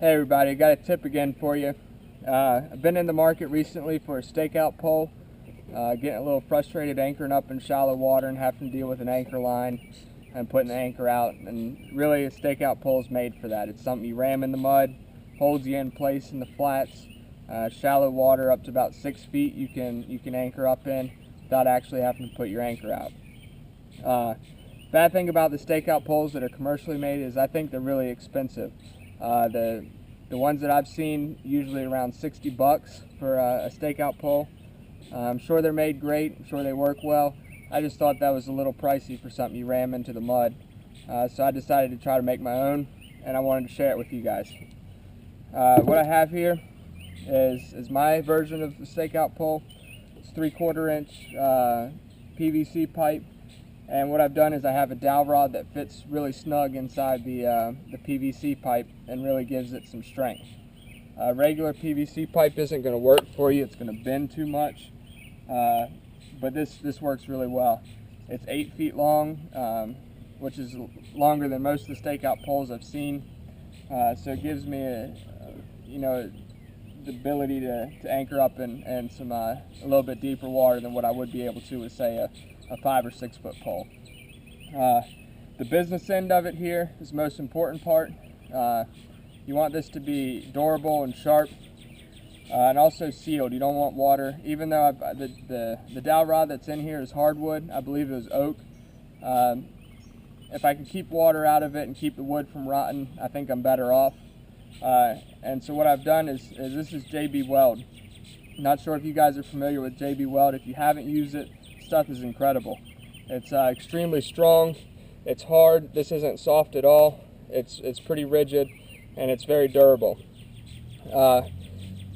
Hey everybody, I got a tip again for you. I've been in the market recently for a stakeout pole. Getting a little frustrated anchoring up in shallow water and having to deal with an anchor line and putting the anchor out. And really a stakeout pole is made for that. It's something you ram in the mud, holds you in place in the flats. Shallow water up to about 6 feet you can anchor up in without actually having to put your anchor out. Bad thing about the stakeout poles that are commercially made is I think they're really expensive. The ones that I've seen usually around 60 bucks for a stakeout pole. I'm sure they're made great, I'm sure they work well. I just thought that was a little pricey for something you ram into the mud. So I decided to try to make my own, and I wanted to share it with you guys. What I have here is my version of the stakeout pole. It's 3/4 inch PVC pipe. And what I've done is I have a dowel rod that fits really snug inside the PVC pipe and really gives it some strength. Regular PVC pipe isn't going to work for you. It's going to bend too much. But this works really well. It's 8 feet long, which is longer than most of the stakeout poles I've seen. So it gives me the ability to anchor up in some a little bit deeper water than what I would be able to with, say, a 5 or 6 foot pole. The business end of it here is the most important part. You want this to be durable and sharp, and also sealed. You don't want water. Even though the dowel rod that's in here is hardwood, I believe it was oak. If I can keep water out of it and keep the wood from rotting, I think I'm better off. And so what I've done is this is JB Weld. Not sure if you guys are familiar with JB Weld. If you haven't used it, stuff is incredible. It's extremely strong. It's hard. This isn't soft at all. It's pretty rigid, and it's very durable.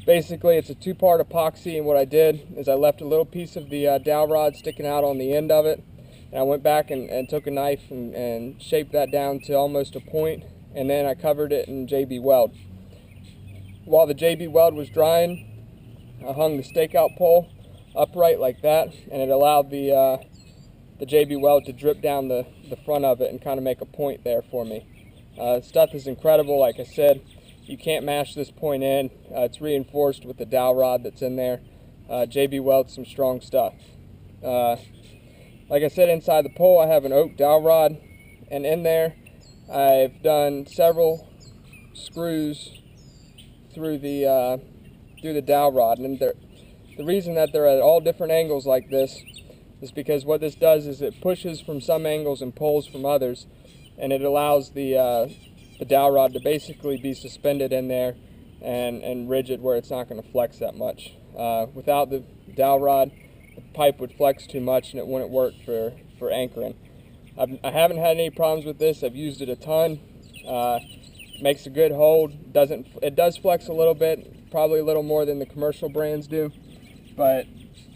Basically, it's a 2-part epoxy, and what I did is I left a little piece of the dowel rod sticking out on the end of it, and I went back and took a knife and shaped that down to almost a point, and then I covered it in JB Weld. While the JB Weld was drying, I hung the stakeout pole upright like that, and it allowed the JB Weld to drip down the front of it and kind of make a point there for me. Stuff is incredible. Like I said, you can't mash this point in. It's reinforced with the dowel rod that's in there. JB Weld's some strong stuff. Like I said, inside the pole I have an oak dowel rod, and in there I've done several screws through the dowel rod, and the reason that they're at all different angles like this is because what this does is it pushes from some angles and pulls from others, and it allows the dowel rod to basically be suspended in there and rigid where it's not going to flex that much. Without the dowel rod, the pipe would flex too much and it wouldn't work for anchoring. I haven't had any problems with this. I've used it a ton. Makes a good hold. It does flex a little bit, probably a little more than the commercial brands do, but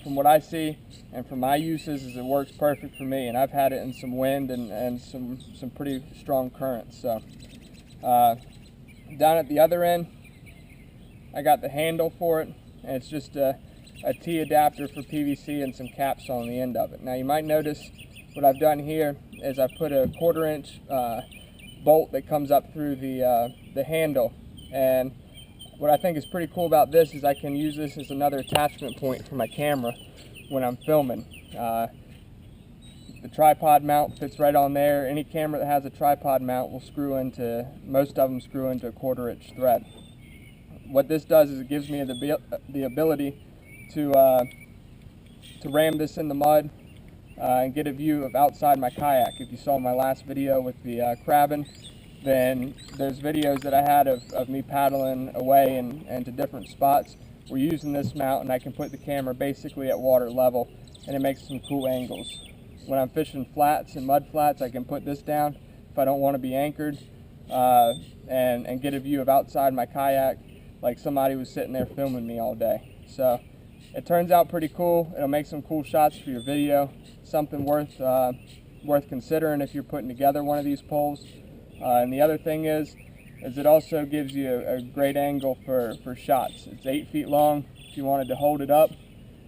from what I see and from my uses, it works perfect for me, and I've had it in some wind and some pretty strong currents. So down at the other end, I got the handle for it, and it's just a T adapter for PVC and some caps on the end of it. Now you might notice what I've done here is I put a 1/4 inch bolt that comes up through the handle, and what I think is pretty cool about this is I can use this as another attachment point for my camera when I'm filming. The tripod mount fits right on there. Any camera that has a tripod mount will most of them screw into a 1/4 inch thread. What this does is it gives me the ability to ram this in the mud and get a view of outside my kayak. If you saw my last video with the crabbing, then there's videos that I had of me paddling away and to different spots. We're using this mount, and I can put the camera basically at water level, and it makes some cool angles. When I'm fishing flats and mud flats, I can put this down if I don't want to be anchored and get a view of outside my kayak like somebody was sitting there filming me all day. So it turns out pretty cool. It'll make some cool shots for your video. Something worth considering if you're putting together one of these poles. And the other thing is it also gives you a great angle for shots. It's 8 feet long. If you wanted to hold it up,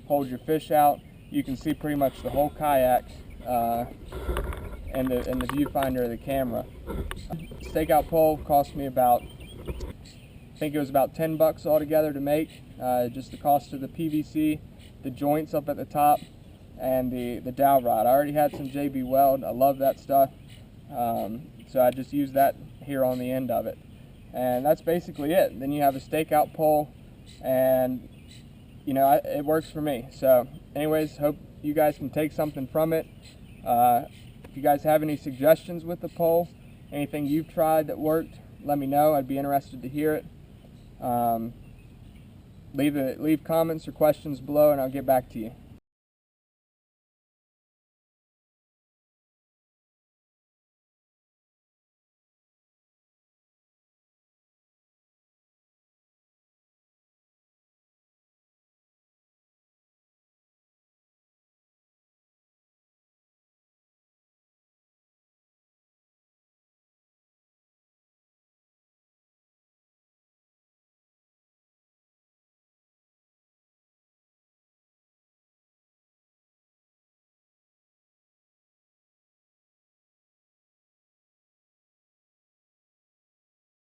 hold your fish out, you can see pretty much the whole kayak and the viewfinder of the camera. Stakeout pole cost me about think it was about 10 bucks altogether to make, just the cost of the PVC, the joints up at the top, and the dowel rod. I already had some JB Weld. I love that stuff, so I just used that here on the end of it, and that's basically it. Then you have a stakeout pole, and you know, it works for me. So anyways, hope you guys can take something from it. If you guys have any suggestions with the pole, anything you've tried that worked, let me know. I'd be interested to hear it. Leave comments or questions below and I'll get back to you.